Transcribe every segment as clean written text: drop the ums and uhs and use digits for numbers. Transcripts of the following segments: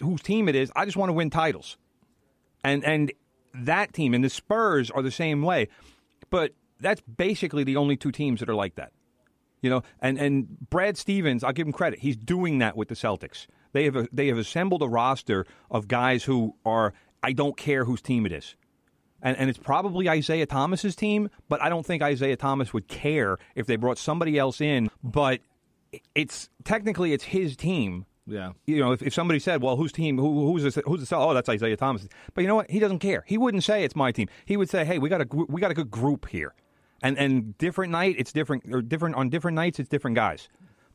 whose team it is. I just want to win titles. And that team and the Spurs are the same way. But that's basically the only two teams that are like that. You know, and Brad Stevens, I'll give him credit. He's doing that with the Celtics. They have assembled a roster of guys who are, I don't care whose team it is. And it's probably Isaiah Thomas's team, but I don't think Isaiah Thomas would care if they brought somebody else in. But it's technically it's his team. Yeah. You know, if somebody said, well, whose team, who's the oh, that's Isaiah Thomas. But you know what? He doesn't care. He wouldn't say it's my team. He would say, hey, we got a good group here. And different night, it's different, or different on different nights, it's different guys.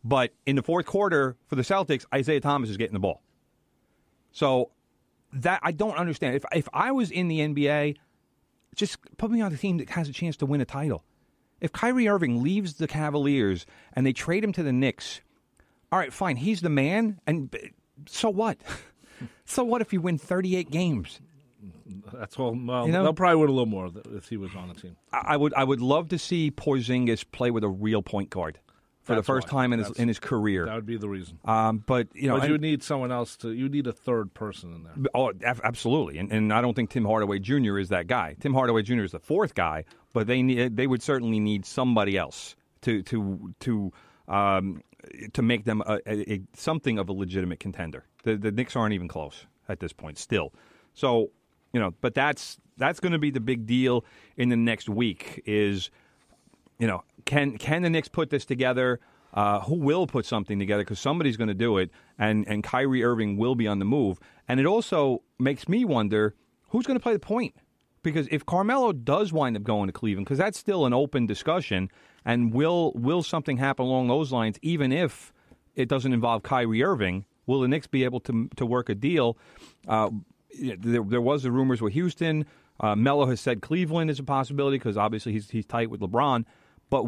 But in the fourth quarter for the Celtics, Isaiah Thomas is getting the ball. So that I don't understand. If I was in the NBA, just put me on the team that has a chance to win a title. If Kyrie Irving leaves the Cavaliers and they trade him to the Knicks, all right, fine, he's the man, and so what? So what if you win 38 games? That's all. Well, you know, they'll probably win a little more if he was on the team. I would love to see Porzingis play with a real point guard for the first time in his career. That would be the reason. But you need someone else you need a third person in there. Oh, absolutely. And I don't think Tim Hardaway Jr. is that guy. Tim Hardaway Jr. is the fourth guy, but they would certainly need somebody else to make them something of a legitimate contender. The Knicks aren't even close at this point still. So, you know, but that's going to be the big deal in the next week is, you know, can the Knicks put this together? Who will put something together? Because somebody's going to do it, and Kyrie Irving will be on the move. And it also makes me wonder who's going to play the point. Because if Carmelo does wind up going to Cleveland, because that's still an open discussion, and will something happen along those lines, even if it doesn't involve Kyrie Irving, will the Knicks be able to work a deal? There was the rumors with Houston. Melo has said Cleveland is a possibility because obviously he's tight with LeBron. But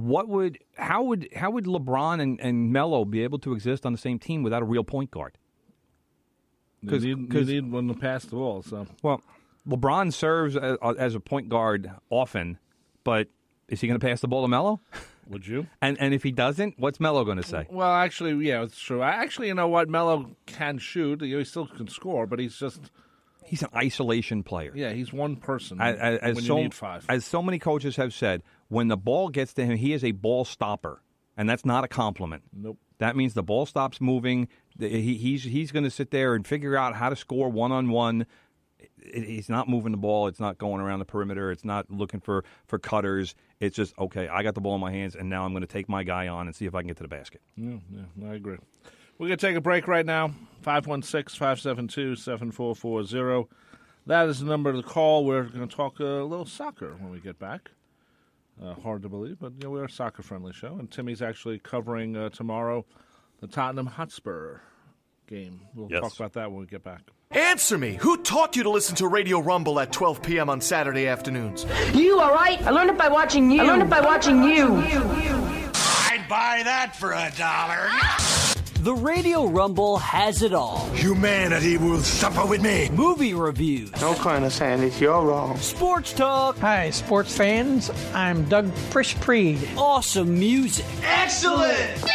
how would LeBron and Melo be able to exist on the same team without a real point guard? You need one to pass the ball. So well, LeBron serves as a point guard often, but is he going to pass the ball to Melo? Would you? And if he doesn't, what's Melo going to say? Well, actually, yeah, it's true. Actually, you know what? Melo can shoot. He still can score, but he's an isolation player. Yeah, he's one person when you need five. As so many coaches have said, when the ball gets to him, he is a ball stopper, and that's not a compliment. Nope. That means the ball stops moving. He's going to sit there and figure out how to score one-on-one. He's not moving the ball. It's not going around the perimeter. It's not looking for cutters. It's just, okay, I got the ball in my hands, and now I'm going to take my guy on and see if I can get to the basket. Yeah, I agree. We're going to take a break right now. 516-572-7440. That is the number to call. We're going to talk a little soccer when we get back. Hard to believe, but we're a soccer-friendly show. And Timmy's actually covering tomorrow the Tottenham Hotspur game. We'll talk about that when we get back. Answer me. Who taught you to listen to Radio Rumble at 12 p.m. on Saturday afternoons? You, all right? I learned it by watching you. I'd buy that for $1. The Radio Rumble has it all. Humanity will suffer with me. Movie reviews. No condescend, it's you're wrong. Sports talk. Hi, sports fans. I'm Doug Frischpreed. Awesome music. Excellent!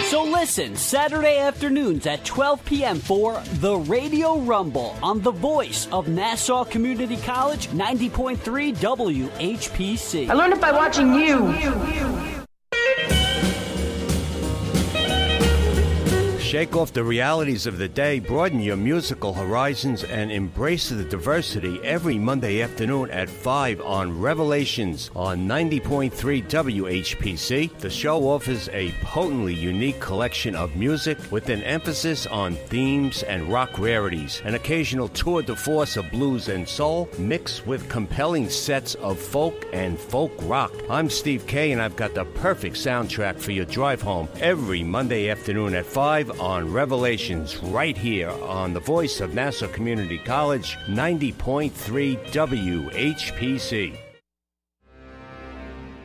So listen, Saturday afternoons at 12 p.m. for The Radio Rumble on the voice of Nassau Community College, 90.3 WHPC. I learned it by watching you. Shake off the realities of the day, broaden your musical horizons, and embrace the diversity every Monday afternoon at 5 on Revelations on 90.3 WHPC. The show offers a potently unique collection of music with an emphasis on themes and rock rarities, an occasional tour de force of blues and soul, mixed with compelling sets of folk and folk rock. I'm Steve Kay, and I've got the perfect soundtrack for your drive home every Monday afternoon at 5 on Revelations, right here on the voice of Nassau Community College, 90.3 WHPC.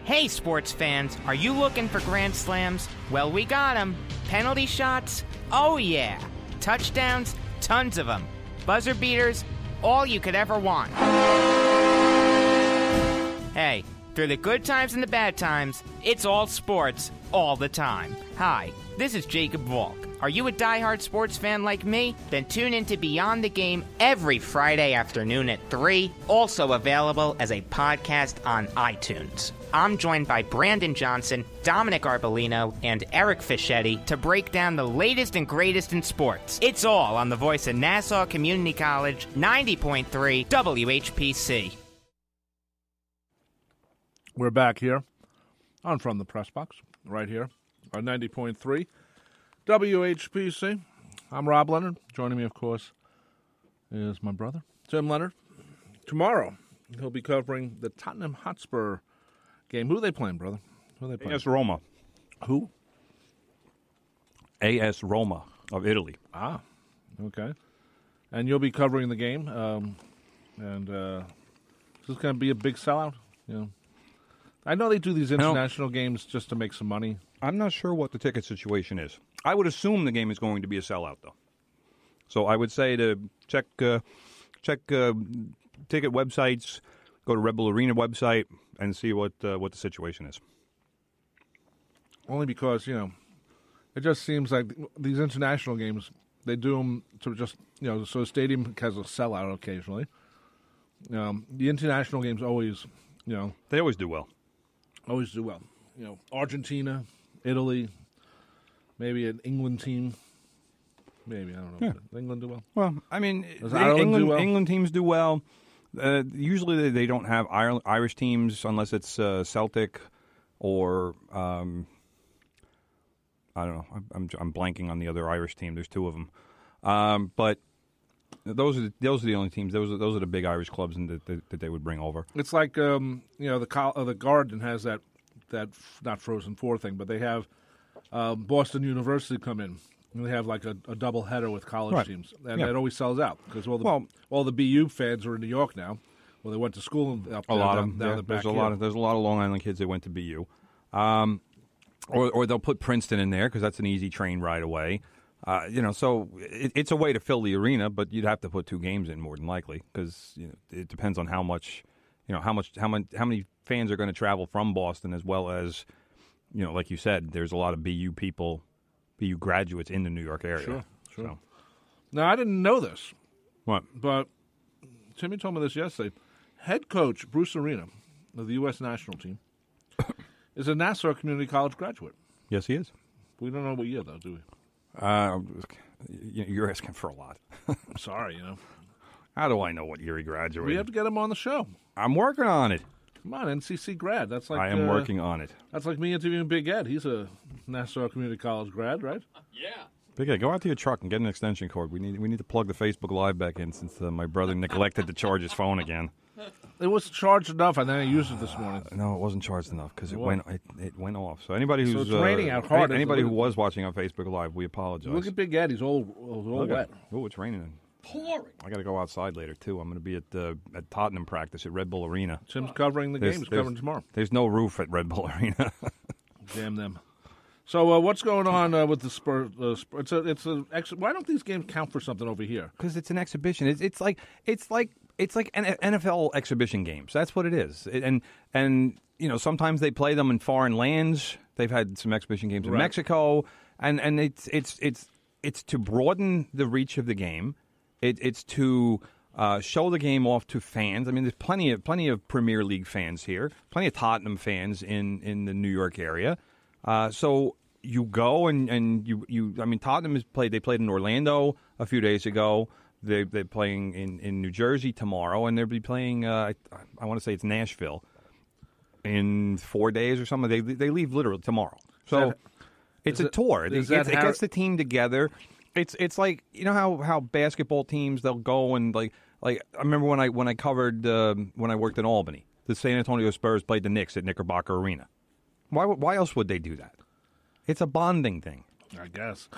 Hey, sports fans, are you looking for grand slams? Well, we got them. Penalty shots? Oh, yeah. Touchdowns? Tons of them. Buzzer beaters? All you could ever want. Hey, Through the good times and the bad times, it's all sports, all the time. Hi, this is Jacob Volk. Are you a diehard sports fan like me? Then tune in to Beyond the Game every Friday afternoon at 3, also available as a podcast on iTunes. I'm joined by Brandon Johnson, Dominic Arbolino, and Eric Fischetti to break down the latest and greatest in sports. It's all on the voice of Nassau Community College, 90.3 WHPC. We're back here on From the Pressbox, right here on 90.3 WHPC. I'm Rob Leonard. Joining me, of course, is my brother, Tim Leonard. Tomorrow, he'll be covering the Tottenham Hotspur game. Who are they playing, brother? Who are they playing? AS Roma. Who? AS Roma of Italy. Ah, okay. And you'll be covering the game. And is this going to be a big sellout? You know, I know they do these international games just to make some money. I'm not sure what the ticket situation is. I would assume the game is going to be a sellout, though. So I would say to check ticket websites, go to Red Bull Arena website, and see what the situation is. Only because, you know, it just seems like these international games, they do them to just, you know, so a stadium has a sellout occasionally. The international games always, you know. They always do well. Always do well. You know, Argentina, Italy, maybe an England team. Maybe, I don't know. Yeah. England do well? Well, I mean, Ireland do well? England teams do well. Usually they don't have Irish teams unless it's Celtic or I don't know. I'm blanking on the other Irish team. There's two of them, but those are the only teams. Those are the big Irish clubs that they would bring over. It's like you know, the Garden has that not Frozen Four thing, but they have Boston University come in. And they have like a double header with college teams, and it always sells out because all the BU fans are in New York now. Well, they went to school up there, down the back. There's a lot of Long Island kids that went to BU, or they'll put Princeton in there because that's an easy train ride away. You know, so it's a way to fill the arena, but you'd have to put two games in more than likely because you know, it depends on how many fans are going to travel from Boston, as well as, you know, like you said, there's a lot of BU people. BU graduates in the New York area. Sure. So. Now, I didn't know this. What? But Timmy told me this yesterday. Head coach Bruce Arena of the U.S. national team is a Nassau Community College graduate. Yes, he is. We don't know what year, though, do we? You're asking for a lot. I'm sorry, you know. How do I know what year he graduated? We have to get him on the show. I'm working on it. Come on, NCC grad. That's like I am working on it. That's like me interviewing Big Ed. He's a Nassau Community College grad, right? Yeah. Big Ed, go out to your truck and get an extension cord. We need to plug the Facebook Live back in since my brother neglected to charge his phone again. It was charged enough, and then I used it this morning. No, it wasn't charged enough because it went off. So anybody who's it's raining out hard. Anybody who was watching on Facebook Live, we apologize. Look at Big Ed. He's all wet. Oh, it's raining. Pouring. I got to go outside later too. I'm going to be at Tottenham practice at Red Bull Arena. Tim's covering the game. He's covering tomorrow. There's no roof at Red Bull Arena. Damn them. So what's going on with the Spurs? Why don't these games count for something over here? Because it's an exhibition. It's like an NFL exhibition games. That's what it is. And you know, sometimes they play them in foreign lands. They've had some exhibition games in Mexico, and it's to broaden the reach of the game. It's to show the game off to fans. I mean, there's plenty of Premier League fans here, plenty of Tottenham fans in the New York area. So you go and you. I mean, Tottenham has played. They played in Orlando a few days ago. They're playing in New Jersey tomorrow, and they'll be playing. I want to say it's Nashville in 4 days or something. They leave literally tomorrow. So it's a tour. It gets the team together. It's like, you know how basketball teams, they'll go and like I remember when I covered when I worked in Albany, the San Antonio Spurs played the Knicks at Knickerbocker Arena. Why else would they do that? It's a bonding thing. I guess.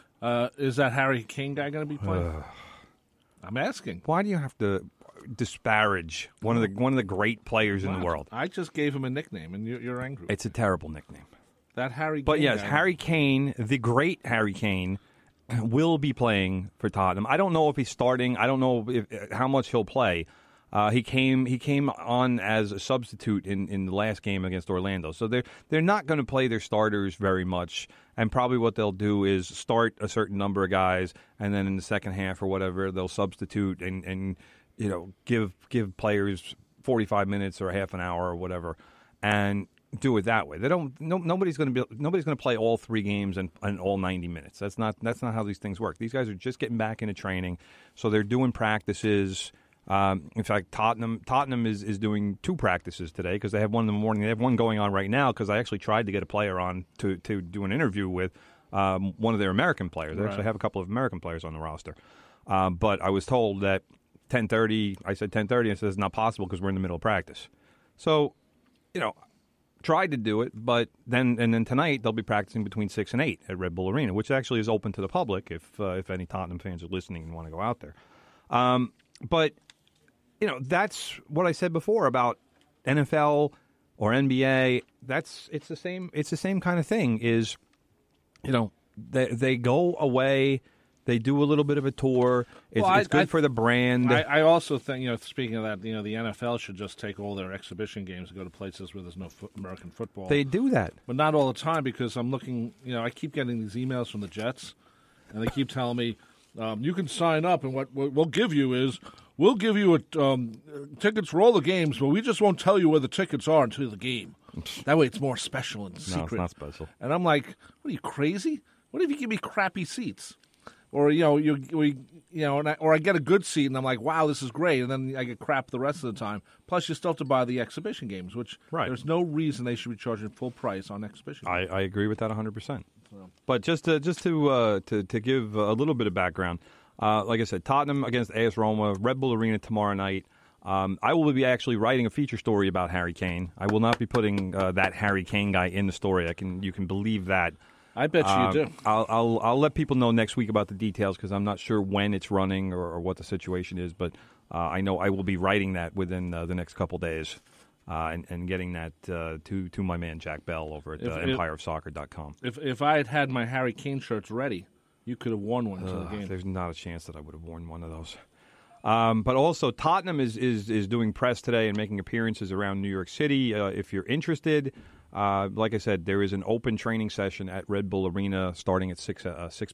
Is that Harry Kane guy going to be playing? I'm asking. Why do you have to disparage one of the great players in the world? I just gave him a nickname, and you're angry. It's a terrible nickname. That Harry Kane. But yes, guy. Harry Kane, the great Harry Kane, will be playing for Tottenham. I don't know if he's starting. I don't know how much he'll play. He came on as a substitute in the last game against Orlando. So they're not going to play their starters very much. And probably what they'll do is start a certain number of guys, and then in the second half or whatever, they'll substitute and give players 45 minutes or half an hour or whatever, and do it that way. Nobody's going to play all 3 games and all 90 minutes. That's not how these things work. These guys are just getting back into training, so they're doing practices. In fact, Tottenham is doing 2 practices today because they have one in the morning. They have one going on right now because I actually tried to get a player on to do an interview with one of their American players. They actually have a couple of American players on the roster. But I was told that 10:30. I said 10:30. I said it's not possible because we're in the middle of practice. So, tried to do it, but then tonight they'll be practicing between 6 and 8 at Red Bull Arena, which actually is open to the public if any Tottenham fans are listening and want to go out there. But that's what I said before about NFL or NBA. It's the same kind of thing. Is they go away. They do a little bit of a tour. It's good for the brand. I also think, speaking of that, the NFL should just take all their exhibition games and go to places where there's no American football. They do that. But not all the time because I'm looking, I keep getting these emails from the Jets, and they keep telling me, you can sign up, and what we'll give you is, we'll give you tickets for all the games, but we just won't tell you where the tickets are until the game. That way it's more special and secret. No, it's not special. And I'm like, what are you, crazy? What if you give me crappy seats? Or or I get a good seat and I'm like, wow, this is great, and then I get crap the rest of the time. Plus, you still have to buy the exhibition games, which there's no reason they should be charging full price on exhibition games. I agree with that 100%. But just to give a little bit of background, like I said, Tottenham against AS Roma, Red Bull Arena tomorrow night. I will be actually writing a feature story about Harry Kane. I will not be putting that Harry Kane guy in the story. You can believe that. I bet you do. I'll let people know next week about the details because I'm not sure when it's running or what the situation is. But I know I will be writing that within the next couple days and getting that to my man Jack Bell over at EmpireOfSoccer.com. If I had my Harry Kane shirts ready, you could have worn one to the game. There's not a chance that I would have worn one of those. But also, Tottenham is doing press today and making appearances around New York City. If you're interested, like I said, there is an open training session at Red Bull Arena starting at 6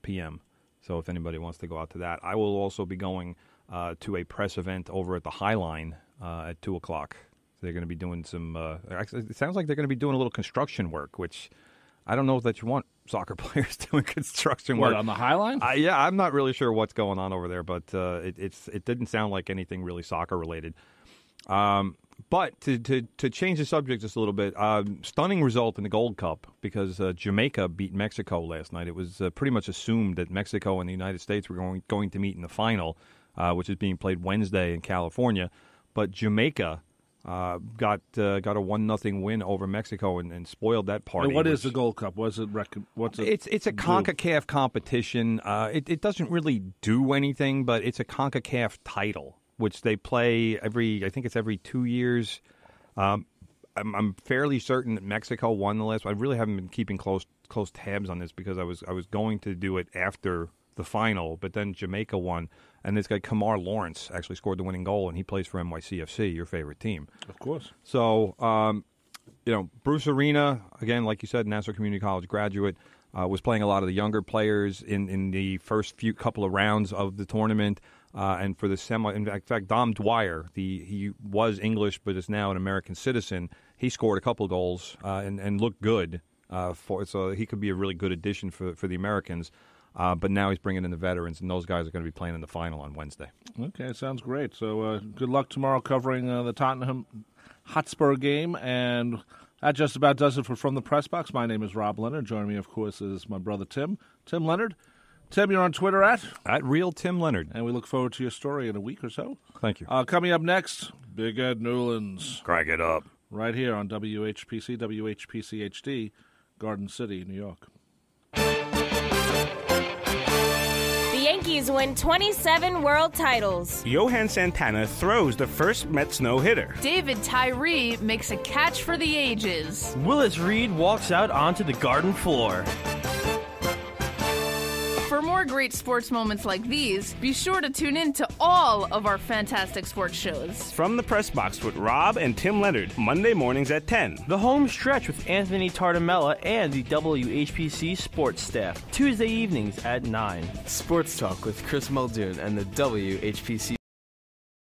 p.m. So if anybody wants to go out to that. I will also be going to a press event over at the High Line at 2 o'clock. So they're going to be doing some it sounds like they're going to be doing a little construction work, which I don't know that you want soccer players doing construction work. What, on the High Line? Yeah, I'm not really sure what's going on over there, but it didn't sound like anything really soccer related. But to change the subject just a little bit, stunning result in the Gold Cup because Jamaica beat Mexico last night. It was pretty much assumed that Mexico and the United States were going to meet in the final, which is being played Wednesday in California. But Jamaica got a 1-0 win over Mexico and spoiled that party. And what is the Gold Cup? What's it? It's a CONCACAF competition. It doesn't really do anything, but it's a CONCACAF title, which they play every 2 years. I'm fairly certain that Mexico won the last. I really haven't been keeping close tabs on this because I was going to do it after the final, but then Jamaica won, and this guy Kamar Lawrence actually scored the winning goal, and he plays for NYCFC, your favorite team. Of course. So, Bruce Arena, again, like you said, Nassau Community College graduate, was playing a lot of the younger players in the first couple of rounds of the tournament, and for the semi. In fact, Dom Dwyer, he was English but is now an American citizen. He scored a couple of goals and looked good, so he could be a really good addition for the Americans. But now he's bringing in the veterans, and those guys are going to be playing in the final on Wednesday. Okay, sounds great. So good luck tomorrow covering the Tottenham Hotspur game. And that just about does it for From the Pressbox. My name is Rob Leonard. Joining me, of course, is my brother Tim Leonard. Tim, you're on Twitter at Real Tim Leonard. And we look forward to your story in a week or so. Thank you. Coming up next, Big Ed Newlands. Crank it up. Right here on WHPC, WHPC HD, Garden City, New York. Yankees win 27 world titles. Johan Santana throws the first Mets no-hitter. David Tyree makes a catch for the ages. Willis Reed walks out onto the garden floor. For more more great sports moments like these, be sure to tune in to all of our fantastic sports shows. From the Pressbox with Rob and Tim Leonard, Monday mornings at 10. The Home Stretch with Anthony Tardamella and the WHPC sports staff, Tuesday evenings at 9. Sports Talk with Chris Muldoon and the WHPC